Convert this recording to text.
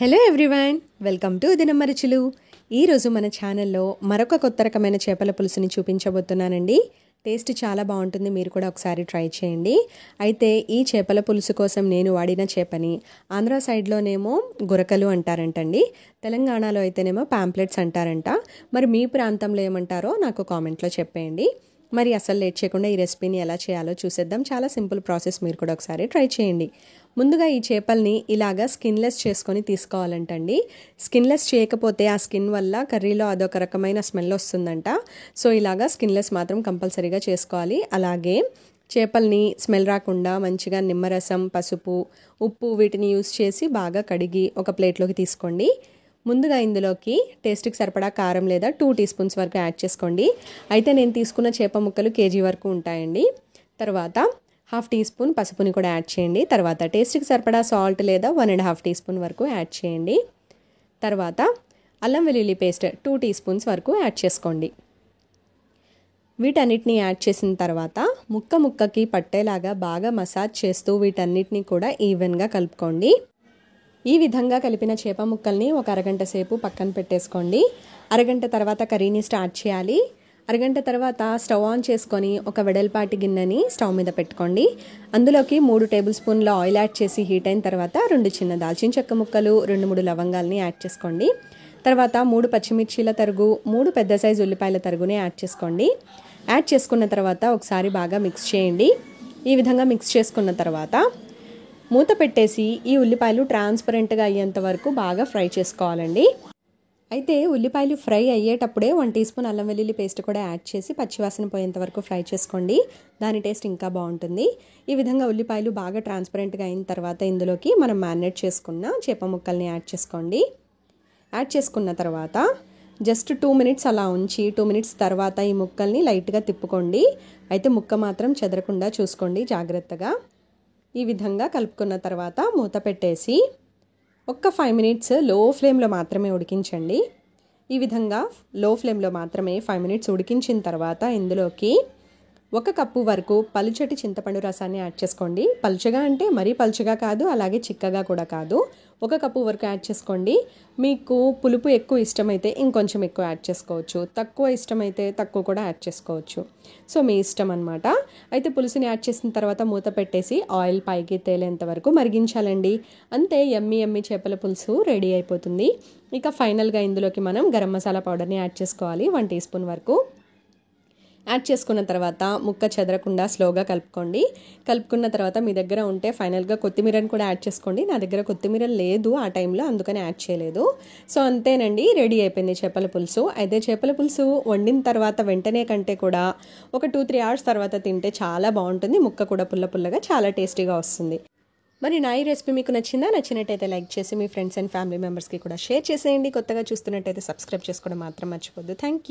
Hello everyone, welcome to దినమ్మ రుచులు. ఈరోజు మన ఛానల్లో మరొక కొత్త రకమైన చేపల పులుసుని చూపించబోతున్నానండి. టేస్ట్ చాలా బాగుంటుంది, మీరు కూడా ఒకసారి ట్రై చేయండి. అయితే ఈ చేపల పులుసు కోసం నేను వాడిన చేపని ఆంధ్ర సైడ్లోనేమో గురకలు అంటారంటండి, తెలంగాణలో అయితేనేమో పాంప్లెట్స్ అంటారంట. మరి మీ ప్రాంతంలో ఏమంటారో నాకు కామెంట్లో చెప్పేయండి. మరి అసలు లేట్ చేయకుండా ఈ రెసిపీని ఎలా చేయాలో చూసేద్దాం. చాలా సింపుల్ ప్రాసెస్, మీరు కూడా ఒకసారి ట్రై చేయండి. ముందుగా ఈ చేపల్ని ఇలాగా స్కిన్లెస్ చేసుకొని తీసుకోవాలంటండి. స్కిన్లెస్ చేయకపోతే ఆ స్కిన్ వల్ల కర్రీలో అదొక రకమైన స్మెల్ వస్తుందంట. సో ఇలాగా స్కిన్లెస్ మాత్రం కంపల్సరీగా చేసుకోవాలి. అలాగే చేపల్ని స్మెల్ రాకుండా మంచిగా నిమ్మరసం, పసుపు, ఉప్పు వీటిని యూస్ చేసి బాగా కడిగి ఒక ప్లేట్లోకి తీసుకోండి. ముందుగా ఇందులోకి టేస్ట్కి సరిపడా కారం లేదా 2 టీ స్పూన్స్ వరకు యాడ్ చేసుకోండి. అయితే నేను తీసుకున్న చేప ముక్కలు కేజీ వరకు ఉంటాయండి. తర్వాత 1/2 టీ స్పూన్ పసుపుని కూడా యాడ్ చేయండి. తర్వాత టేస్ట్కి సరిపడా సాల్ట్ లేదా 1.5 టీ స్పూన్ వరకు యాడ్ చేయండి. తర్వాత అల్లం వెల్లుల్లి పేస్ట్ 2 టీ స్పూన్స్ వరకు యాడ్ చేసుకోండి. వీటన్నిటిని యాడ్ చేసిన తర్వాత ముక్కకి పట్టేలాగా బాగా మసాజ్ చేస్తూ వీటన్నిటిని కూడా ఈవెన్గా కలుపుకోండి. ఈ విధంగా కలిపిన చేప ముక్కల్ని ఒక అరగంట సేపు పక్కన పెట్టేసుకోండి. అరగంట తర్వాత కర్రీని స్టార్ట్ చేయాలి. అరగంట తర్వాత స్టవ్ ఆన్ చేసుకొని ఒక వెడల్పాటి గిన్నెని స్టవ్ మీద పెట్టుకోండి. అందులోకి 3 టేబుల్ స్పూన్ల ఆయిల్ యాడ్ చేసి హీట్ అయిన తర్వాత 2 చిన్న దాల్చిన చెక్క ముక్కలు, 2-3 లవంగాల్ని యాడ్ చేసుకోండి. తర్వాత 3 పచ్చిమిర్చీల తరుగు, 3 పెద్ద సైజు ఉల్లిపాయల తరుగుని యాడ్ చేసుకోండి. యాడ్ చేసుకున్న తర్వాత ఒకసారి బాగా మిక్స్ చేయండి. ఈ విధంగా మిక్స్ చేసుకున్న తర్వాత మూత పెట్టేసి ఈ ఉల్లిపాయలు ట్రాన్స్పరెంట్గా అయ్యేంత వరకు బాగా ఫ్రై చేసుకోవాలండి. అయితే ఉల్లిపాయలు ఫ్రై అయ్యేటప్పుడే 1 టీ స్పూన్ అల్లం వెల్లుల్లి పేస్ట్ కూడా యాడ్ చేసి పచ్చివాసన పోయేంత వరకు ఫ్రై చేసుకోండి. దాని టేస్ట్ ఇంకా బాగుంటుంది. ఈ విధంగా ఉల్లిపాయలు బాగా ట్రాన్స్పరెంట్గా అయిన తర్వాత ఇందులోకి మనం మ్యారినేట్ చేసుకున్న చేప ముక్కల్ని యాడ్ చేసుకోండి. యాడ్ చేసుకున్న తర్వాత జస్ట్ 2 మినిట్స్ అలా ఉంచి 2 మినిట్స్ తర్వాత ఈ ముక్కల్ని లైట్గా తిప్పుకోండి. అయితే ముక్క మాత్రం చెదరకుండా చూసుకోండి జాగ్రత్తగా. ఈ విధంగా కలుపుకున్న తర్వాత మూత పెట్టేసి ఒక్క 5 మినిట్స్ లో ఫ్లేమ్లో మాత్రమే ఉడికించండి. ఈ విధంగా లో ఫ్లేమ్లో మాత్రమే 5 మినిట్స్ ఉడికించిన తర్వాత ఇందులోకి 1 కప్పు వరకు పలుచటి చింతపండు రసాన్ని యాడ్ చేసుకోండి. పలుచగా అంటే మరీ పలుచగా కాదు, అలాగే చిక్కగా కూడా కాదు. 1 కప్పు వరకు యాడ్ చేసుకోండి. మీకు పులుపు ఎక్కువ ఇష్టమైతే ఇంకొంచెం ఎక్కువ యాడ్ చేసుకోవచ్చు, తక్కువ ఇష్టమైతే తక్కువ కూడా యాడ్ చేసుకోవచ్చు. సో మీ ఇష్టం అన్నమాట. అయితే పులుసుని యాడ్ చేసిన తర్వాత మూత పెట్టేసి ఆయిల్ పైకి తేలేంత వరకు మరిగించాలండి. అంతే, యమ్మీ చేపల పులుసు రెడీ అయిపోతుంది. ఇక ఫైనల్గా ఇందులోకి మనం గరం మసాలా పౌడర్ని యాడ్ చేసుకోవాలి. 1 టీ స్పూన్ వరకు యాడ్ చేసుకున్న తర్వాత ముక్క చెదరకుండా స్లోగా కలుపుకోండి. కలుపుకున్న తర్వాత మీ దగ్గర ఉంటే ఫైనల్గా కొత్తిమీరని కూడా యాడ్ చేసుకోండి. నా దగ్గర కొత్తిమీర లేదు ఆ టైంలో, అందుకని యాడ్ చేయలేదు. సో అంతేనండి, రెడీ అయిపోయింది చేపల పులుసు. అయితే చేపల పులుసు వండిన తర్వాత వెంటనే కంటే కూడా ఒక 2-3 అవర్స్ తర్వాత తింటే చాలా బాగుంటుంది. ముక్క కూడా పుల్లగా చాలా టేస్టీగా వస్తుంది. మరి నా ఈ రెసిపీ మీకు నచ్చిందా? నచ్చినట్టయితే లైక్ చేసి మీ ఫ్రెండ్స్ అండ్ ఫ్యామిలీ మెంబర్స్కి కూడా షేర్ చేసేయండి. కొత్తగా చూస్తున్నట్టయితే సబ్స్క్రైబ్ చేసుకోవడం మాత్రం మర్చిపోద్దు. Thank you.